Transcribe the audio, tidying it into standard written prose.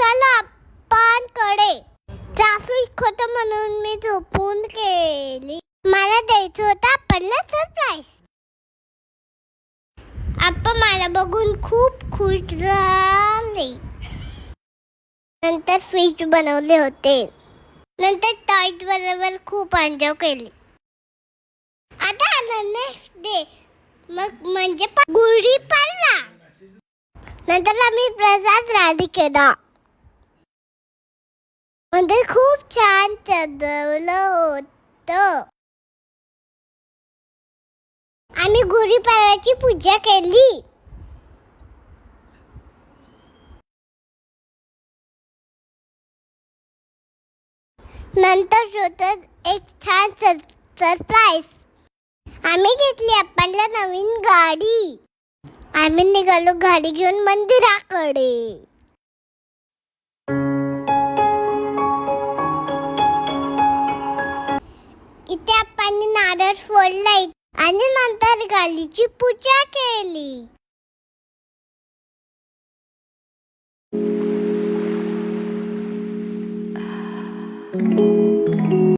निघालो आपणकडे. ट्रॅफिक होतं म्हणून मी झोपून गेली. मला द्यायचं होतं आपणला सरप्राईज. आपण मला बघून खूप खुश झाले. नंतर फिश बनवले होते. नंतर टॉयज बरोबर खूप एन्जॉय केली. आता आला नेक्स्ट डे, मग म्हणजे गुढीपाडवा. नंतर आम्ही प्रसाद रेडी केला. म्हणजे खूप छान सजवलं होतं. आम्ही गुढीपाडव्याची पूजा केली. नंतर होतं एक छान सरप्राईज. आम्ही घेतली आपल्याला नवीन गाडी. आम्ही निघालो गाडी घेऊन मंदिराकडे. इथे आपण नारळ फोडला आणि नंतर गाडीची पूजा केली.